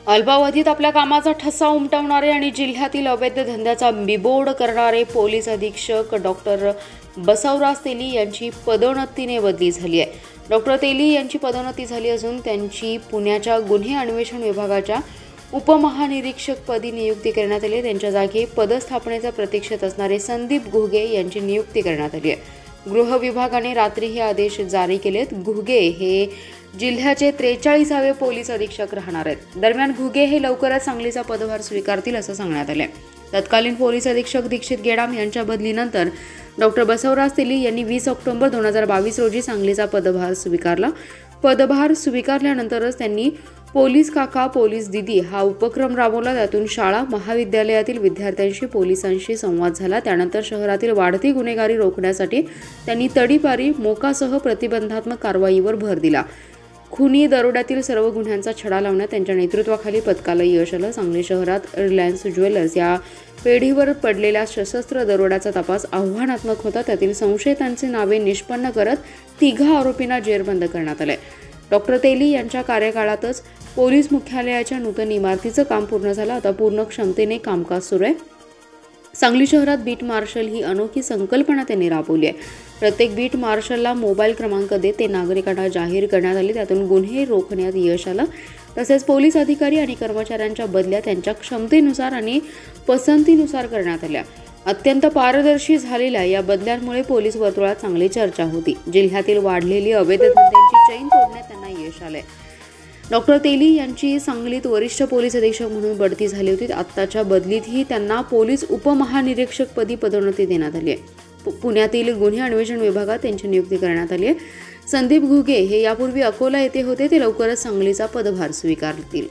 अल्पावधीत आपल्या कामाचा ठसा उमटवणारे आणि जिल्ह्यातील अवैध धंद्याचा बिबोड करणारे पोलीस अधीक्षक डॉक्टर बसवराज तेली यांची पदोन्नतीने बदली झाली आहे. डॉक्टर तेली यांची पदोन्नती झाली असून त्यांची पुण्याच्या गुन्हे अन्वेषण विभागाच्या उपमहानिरीक्षकपदी नियुक्ती करण्यात आली. त्यांच्या जागी पदस्थापनेच्या प्रतीक्षेत असणारे संदीप घुगे यांची नियुक्ती करण्यात आली आहे. गृह विभागाने रात्री हे आदेश जारी केलेत. घुगे हे जिल्ह्याचे 43वे पोलीस अधीक्षक राहणार आहेत. दरम्यान घुगे हे लवकरच सांगलीचा पदभार स्वीकारतील असं सांगण्यात आलं. तत्कालीन पोलीस अधीक्षक दीक्षित गेडाम यांच्या बदलीनंतर डॉक्टर बसवराज तेली यांनी 20 ऑक्टोबर 2022 रोजी सांगलीचा पदभार स्वीकारला. पदभार स्वीकारल्यानंतरच त्यांनी पोलीस काका पोलीस दिदी हा उपक्रम राबवला. त्यातून शाळा महाविद्यालयातील विद्यार्थ्यांशी पोलिसांशी संवाद झाला. त्यानंतर शहरातील वाढती गुन्हेगारी रोखण्यासाठी त्यांनी तडीपारी मोकासह प्रतिबंधात्मक कारवाईवर भर दिला. खुनी दरोड्यातील सर्व गुन्ह्यांचा छडा लावण्यात त्यांच्या नेतृत्वाखाली पथकाला यश आलं. सांगली शहरात रिलायन्स ज्वेलर्स या पेढीवर पडलेल्या सशस्त्र दरोड्याचा तपास आव्हानात्मक होता. त्यातील संशयितांची नावे निष्पन्न करत 3 आरोपींना जेरबंद करण्यात आले. डॉक्टर तेली यांच्या कार्यकाळातच पोलीस मुख्यालयाच्या नूतन इमारतीचं काम पूर्ण झालं. आता पूर्ण क्षमतेने कामकाज सुरू आहे. सांगली शहरात बीट मार्शल ही अनोखी संकल्पना त्यांनी राबवली आहे. प्रत्येक बीट मार्शलला मोबाईल क्रमांक देत ते नागरिकांना जाहीर करण्यात आले. त्यातून गुन्हे रोखण्यात यश आलं. तसेच पोलीस अधिकारी आणि कर्मचाऱ्यांच्या बदल्या त्यांच्या क्षमतेनुसार आणि पसंतीनुसार करण्यात आल्या. अत्यंत पारदर्शी झालेल्या या बदल्यांमुळे पोलीस वर्तुळात चांगली चर्चा होती. जिल्ह्यातील वाढलेली अवैध धंद्यांची चैन तोडण्यात त्यांना यश आलंय. डॉक्टर तेली यांची सांगलीत वरिष्ठ पोलीस अधीक्षक म्हणून बढती झाली होती. आत्ताच्या बदलीतही त्यांना पोलीस उपमहानिरीक्षकपदी पदोन्नती देण्यात आली आहे. पुण्यातील गुन्हे अन्वेषण विभागात त्यांची नियुक्ती करण्यात आली आहे. संदीप घुगे हे यापूर्वी अकोला येथे होते. ते लवकरच सांगलीचा पदभार स्वीकारतील.